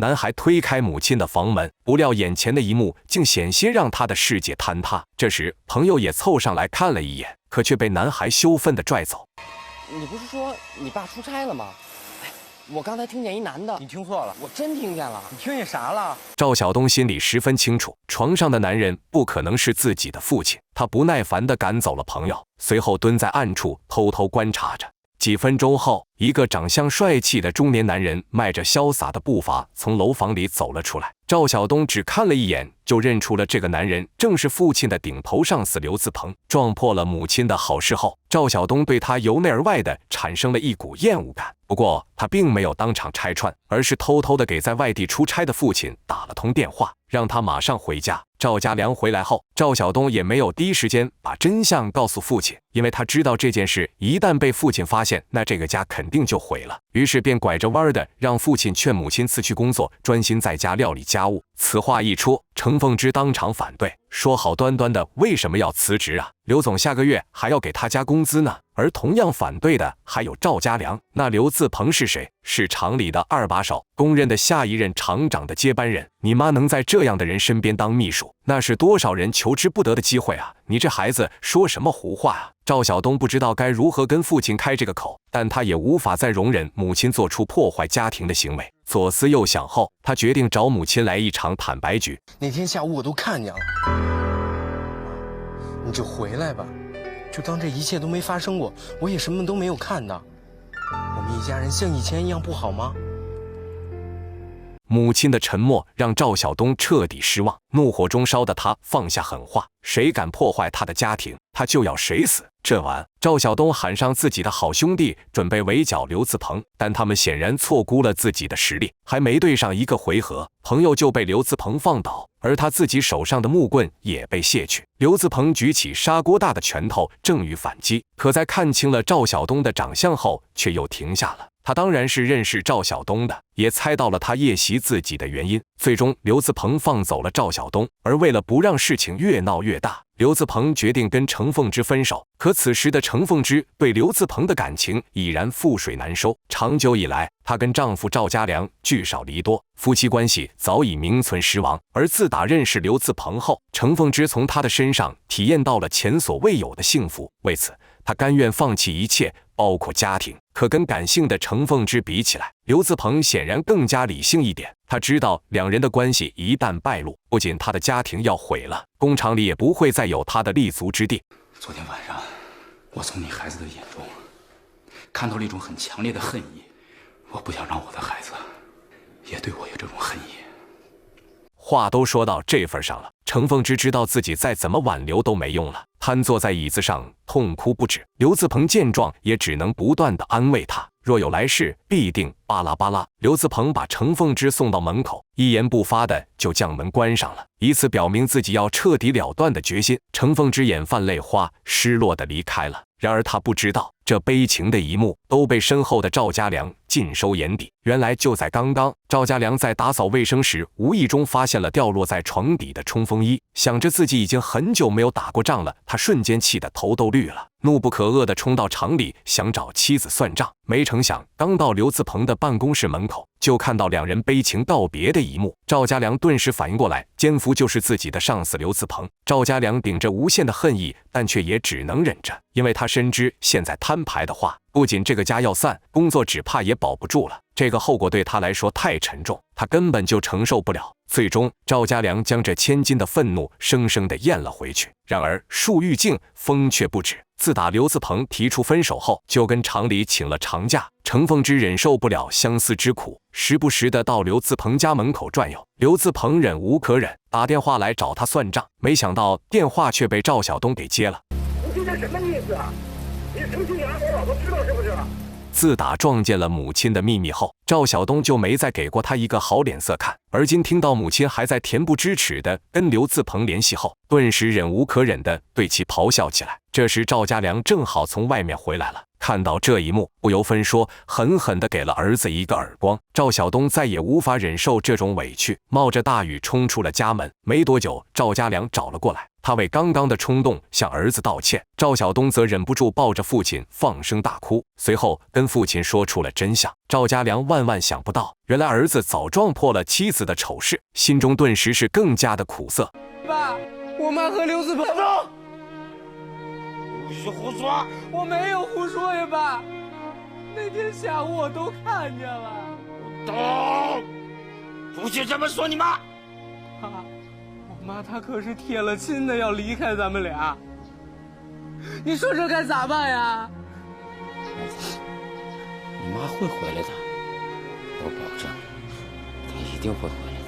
男孩推开母亲的房门，不料眼前的一幕竟险些让他的世界坍塌。这时，朋友也凑上来看了一眼，可却被男孩羞愤地拽走。你不是说你爸出差了吗？我刚才听见一男的。你听错了，我真听见了。你听见啥了？赵晓东心里十分清楚，床上的男人不可能是自己的父亲。他不耐烦地赶走了朋友，随后蹲在暗处偷偷观察着。几分钟后，一个长相帅气的中年男人迈着潇洒的步伐从楼房里走了出来。赵晓东只看了一眼就认出了这个男人正是父亲的顶头上司刘自鹏。撞破了母亲的好事后，赵晓东对他由内而外的产生了一股厌恶感。不过他并没有当场拆穿，而是偷偷的给在外地出差的父亲打了通电话，让他马上回家。赵家良回来后，赵晓东也没有第一时间把真相告诉父亲，因为他知道这件事一旦被父亲发现，那这个家肯定就毁了。于是便拐着弯的让父亲劝母亲辞去工作，专心在家料理家务。此话一出，程凤芝当场反对，说好端端的为什么要辞职啊？刘总下个月还要给他加工资呢。而同样反对的还有赵家良。那刘自鹏是谁？是厂里的二把手，公认的下一任厂长的接班人。你妈能在这样的人身边当秘书，那是多少人求之不得的机会啊！你这孩子说什么胡话啊？赵晓东不知道该如何跟父亲开这个口，但他也无法再容忍母亲做出破坏家庭的行为。左思右想后，他决定找母亲来一场坦白局。那天下午我都看见了，你就回来吧，就当这一切都没发生过，我也什么都没有看到。我们一家人像以前一样不好吗？母亲的沉默让赵晓东彻底失望，怒火中烧的他放下狠话：谁敢破坏他的家庭，他就要谁死。这晚，赵晓东喊上自己的好兄弟，准备围剿刘自鹏，但他们显然错估了自己的实力，还没对上一个回合，朋友就被刘自鹏放倒，而他自己手上的木棍也被卸去。刘自鹏举起砂锅大的拳头，正欲反击，可在看清了赵晓东的长相后，却又停下了。他当然是认识赵晓东的，也猜到了他夜袭自己的原因。最终，刘自鹏放走了赵晓东，而为了不让事情越闹越大，刘自鹏决定跟程凤芝分手。可此时的程凤芝对刘自鹏的感情已然覆水难收，长久以来，她跟丈夫赵家良聚少离多，夫妻关系早已名存实亡。而自打认识刘自鹏后，程凤芝从他的身上体验到了前所未有的幸福，为此，她甘愿放弃一切，包括家庭。可跟感性的程凤芝比起来，刘自鹏显然更加理性一点。他知道两人的关系一旦败露，不仅他的家庭要毁了，工厂里也不会再有他的立足之地。昨天晚上，我从你孩子的眼中看到了一种很强烈的恨意，我不想让我的孩子也对我有这种恨意。话都说到这份上了，程凤芝知道自己再怎么挽留都没用了，瘫坐在椅子上痛哭不止。刘自鹏见状也只能不断地安慰他，若有来世必定巴拉巴拉。刘自鹏把程凤芝送到门口，一言不发的就将门关上了，以此表明自己要彻底了断的决心。程凤芝眼泛泪花，失落地离开了。然而他不知道，这悲情的一幕都被身后的赵家良尽收眼底。原来就在刚刚，赵家良在打扫卫生时无意中发现了掉落在床底的冲锋衣，想着自己已经很久没有打过仗了，他瞬间气得头都绿了，怒不可遏地冲到厂里想找妻子算账。没成想刚到刘自鹏的办公室门口，就看到两人悲情道别的一幕。赵家良顿时反应过来，奸夫就是自己的上司刘自鹏。赵家良顶着无限的恨意，但却也只能忍着，因为他深知现在摊牌的话，不仅这个家要散，工作只怕也保不住了。这个后果对他来说太沉重，他根本就承受不了。最终，赵家良将这千斤的愤怒生生地咽了回去。然而树欲静，风却不止。自打刘自鹏提出分手后，就跟厂里请了长假。程凤芝忍受不了相思之苦，时不时地到刘自鹏家门口转悠。刘自鹏忍无可忍，打电话来找他算账，没想到电话却被赵晓东给接了。你这什么意思啊？你生气让我老婆知道是不是？自打撞见了母亲的秘密后，赵晓东就没再给过他一个好脸色看。而今听到母亲还在恬不知耻地跟刘自鹏联系后，顿时忍无可忍地对其咆哮起来。这时赵家良正好从外面回来了，看到这一幕，不由分说，狠狠地给了儿子一个耳光。赵晓东再也无法忍受这种委屈，冒着大雨冲出了家门。没多久，赵家良找了过来，他为刚刚的冲动向儿子道歉。赵晓东则忍不住抱着父亲放声大哭，随后跟父亲说出了真相。赵家良万万想不到，原来儿子早撞破了妻子的丑事，心中顿时是更加的苦涩。爸，我妈和刘子鹏。不许胡说！我没有胡说呀，爸。那天下午我都看见了。懂，不许这么说你妈！爸，我妈她可是铁了心的要离开咱们俩。你说这该咋办呀？你妈会回来的，我保证，她一定会回来的。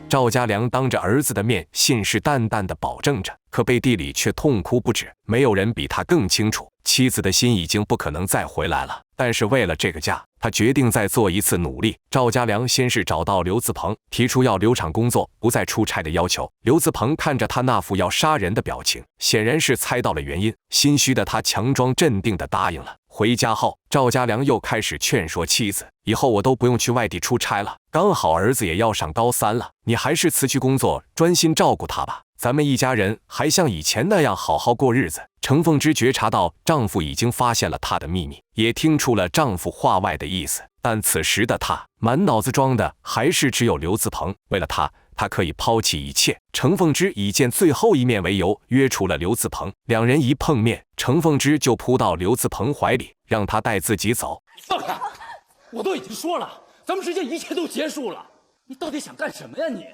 赵家良当着儿子的面信誓旦旦地保证着，可背地里却痛哭不止。没有人比他更清楚，妻子的心已经不可能再回来了。但是为了这个家，他决定再做一次努力。赵家良先是找到刘自鹏，提出要留厂工作、不再出差的要求。刘自鹏看着他那副要杀人的表情，显然是猜到了原因。心虚的他强装镇定地答应了。回家后，赵家良又开始劝说妻子，以后我都不用去外地出差了，刚好儿子也要上高3了，你还是辞去工作，专心照顾他吧，咱们一家人还像以前那样好好过日子。程凤芝觉察到丈夫已经发现了她的秘密，也听出了丈夫话外的意思，但此时的她满脑子装的还是只有刘自鹏。为了他，她可以抛弃一切。程凤芝以见最后一面为由约出了刘自鹏，两人一碰面，程凤芝就扑到刘自鹏怀里，让他带自己走。放开！我都已经说了，咱们之间一切都结束了，你到底想干什么呀你？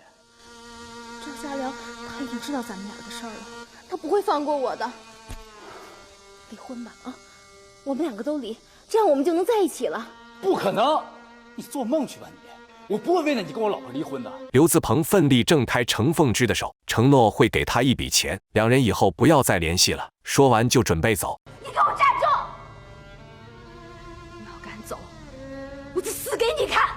赵家良他已经知道咱们俩的事儿了，他不会放过我的。离婚吧啊！我们两个都离，这样我们就能在一起了。不可能！你做梦去吧你！我不会为了你跟我老婆离婚的。刘自鹏奋力挣开程凤芝的手，承诺会给她一笔钱，两人以后不要再联系了。说完就准备走。你给我站住！你要敢走，我就死给你看！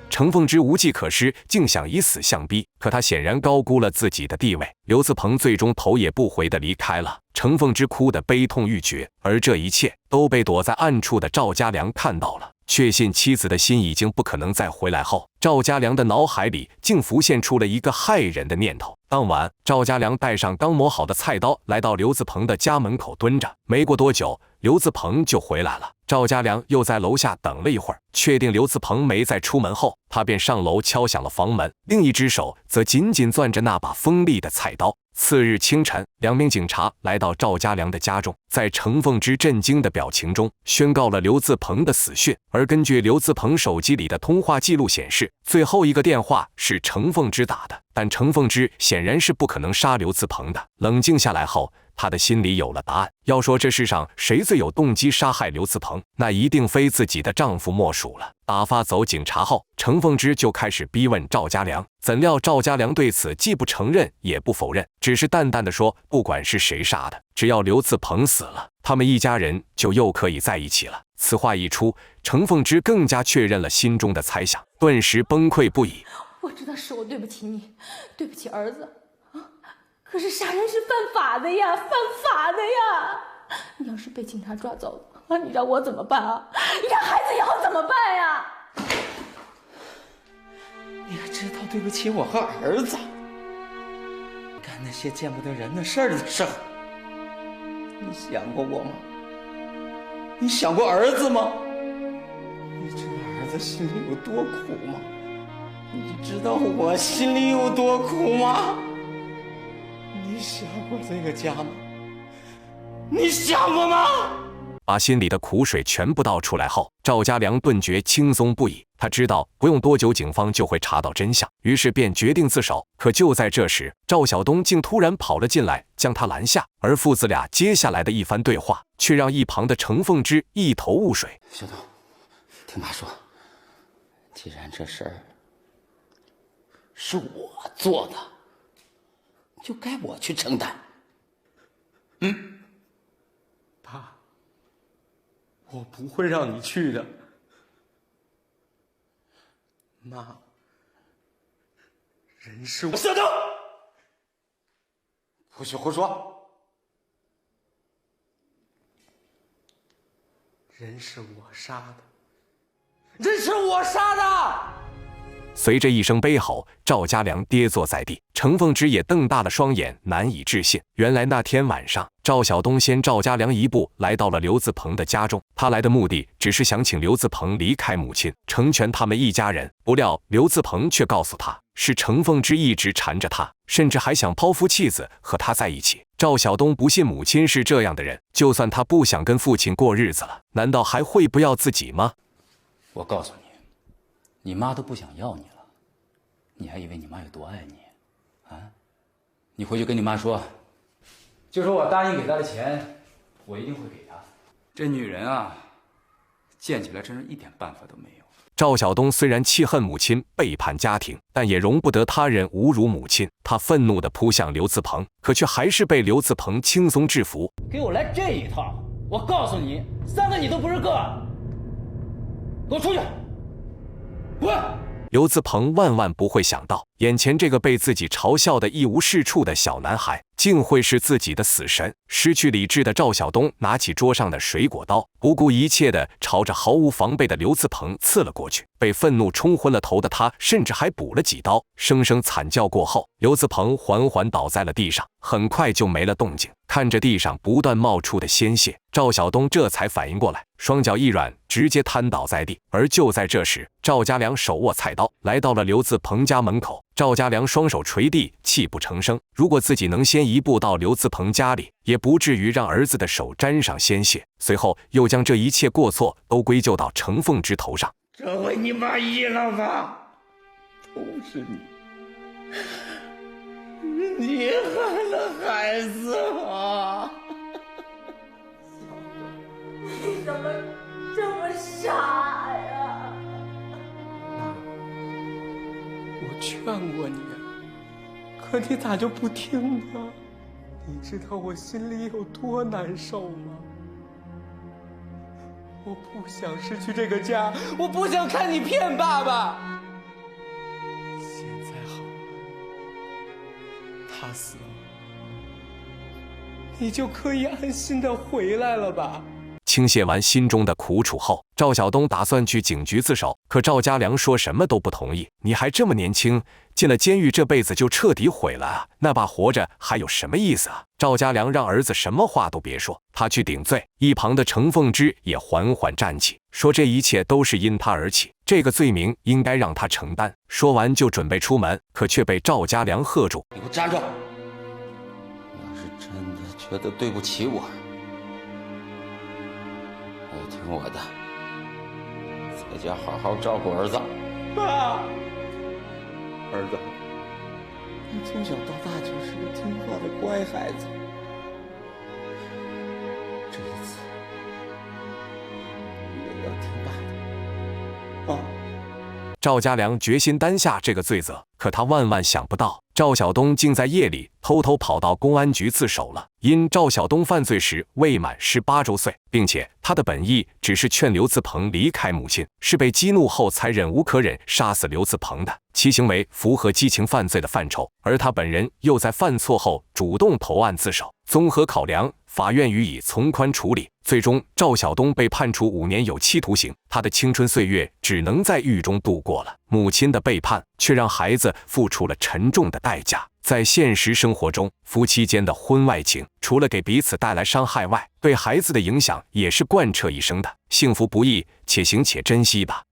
程凤芝无计可施，竟想以死相逼，可她显然高估了自己的地位。刘自鹏最终头也不回地离开了。程凤芝哭得悲痛欲绝，而这一切都被躲在暗处的赵家良看到了。确信妻子的心已经不可能再回来后，赵家良的脑海里竟浮现出了一个害人的念头。当晚，赵家良带上刚磨好的菜刀，来到刘自鹏的家门口蹲着。没过多久，刘自鹏就回来了。赵家良又在楼下等了一会儿，确定刘自鹏没再出门后，他便上楼敲响了房门，另一只手则紧紧攥着那把锋利的菜刀。次日清晨，2名警察来到赵家良的家中，在程凤芝震惊的表情中宣告了刘自鹏的死讯。而根据刘自鹏手机里的通话记录显示，最后一个电话是程凤芝打的，但程凤芝显然是不可能杀刘自鹏的。冷静下来后，她的心里有了答案。要说这世上谁最有动机杀害刘自鹏，那一定非自己的丈夫莫属了。打发走警察后，程凤芝就开始逼问赵家良，怎料赵家良对此既不承认也不否认，只是淡淡的说，不管是谁杀的，只要刘自鹏死了，他们一家人就又可以在一起了。此话一出，程凤芝更加确认了心中的猜想，顿时崩溃不已。我知道是我对不起你，对不起儿子啊！可是杀人是犯法的呀，犯法的呀！你要是被警察抓走了啊，你让我怎么办啊？你让孩子以后怎么办呀？你还知道对不起我和儿子，干那些见不得人的事儿的时候，你想过我吗？你想过儿子吗？你知道儿子心里有多苦吗？你知道我心里有多苦吗？你想过这个家吗？你想过吗？把心里的苦水全部倒出来后，赵家良顿觉轻松不已。他知道不用多久，警方就会查到真相，于是便决定自首。可就在这时，赵晓东竟突然跑了进来，将他拦下。而父子俩接下来的一番对话，却让一旁的程凤芝一头雾水。小东，听爸说，既然这事儿是我做的，就该我去承担。爸，我不会让你去的。妈，人是我。小东，不许胡说！人是我杀的，人是我杀的！随着一声悲吼，赵家良跌坐在地，程凤芝也瞪大了双眼，难以置信。原来那天晚上，赵晓东先赵家良一步来到了刘自鹏的家中，他来的目的只是想请刘自鹏离开母亲，成全他们一家人。不料刘自鹏却告诉他，是程凤芝一直缠着他，甚至还想抛夫弃子和他在一起。赵晓东不信母亲是这样的人，就算他不想跟父亲过日子了，难道还会不要自己吗？我告诉你，你妈都不想要你了，你还以为你妈有多爱你啊？你回去跟你妈说，就说我答应给她的钱，我一定会给她。这女人啊，贱起来真是一点办法都没有。赵晓东虽然气恨母亲背叛家庭，但也容不得他人侮辱母亲。他愤怒地扑向刘自鹏，可却还是被刘自鹏轻松制服。给我来这一套！我告诉你，3个你都不是个！给我出去！滚！刘自鹏万万不会想到，眼前这个被自己嘲笑的一无是处的小男孩，竟会是自己的死神。失去理智的赵晓东拿起桌上的水果刀，不顾一切地朝着毫无防备的刘自鹏刺了过去。被愤怒冲昏了头的他，甚至还补了几刀。声声惨叫过后，刘自鹏缓缓倒在了地上，很快就没了动静。看着地上不断冒出的鲜血，赵晓东这才反应过来，双脚一软，直接瘫倒在地。而就在这时，赵家良手握菜刀来到了刘自鹏家门口。赵家良双手捶地，泣不成声。如果自己能先一步到刘自鹏家里，也不至于让儿子的手沾上鲜血。随后又将这一切过错都归咎到程凤芝头上。这回你满意了吧？都是你，你害了孩子啊！你怎么这么傻呀？我劝过你，可你咋就不听呢？你知道我心里有多难受吗？我不想失去这个家，我不想看你骗爸爸。现在好了，他死了，你就可以安心的回来了吧？倾泻完心中的苦楚后，赵晓东打算去警局自首，可赵家良说什么都不同意。你还这么年轻，进了监狱这辈子就彻底毁了啊，那把活着还有什么意思啊？赵家良让儿子什么话都别说，他去顶罪。一旁的程凤芝也缓缓站起，说这一切都是因他而起，这个罪名应该让他承担。说完就准备出门，可却被赵家良喝住。你给我站住！要是真的觉得对不起我，听我的，在家好好照顾儿子。爸，儿子，你从小到大就是个听话的乖孩子，这一次你也要听爸的啊！赵家良决心担下这个罪责，可他万万想不到，赵晓东竟在夜里偷偷跑到公安局自首了。因赵晓东犯罪时未满18周岁，并且他的本意只是劝刘自鹏离开母亲，是被激怒后才忍无可忍杀死刘自鹏的，其行为符合激情犯罪的范畴。而他本人又在犯错后主动投案自首，综合考量，法院予以从宽处理。最终，赵晓东被判处5年有期徒刑，他的青春岁月只能在狱中度过了。母亲的背叛却让孩子付出了沉重的代价。在现实生活中，夫妻间的婚外情除了给彼此带来伤害外，对孩子的影响也是贯彻一生的。幸福不易，且行且珍惜吧。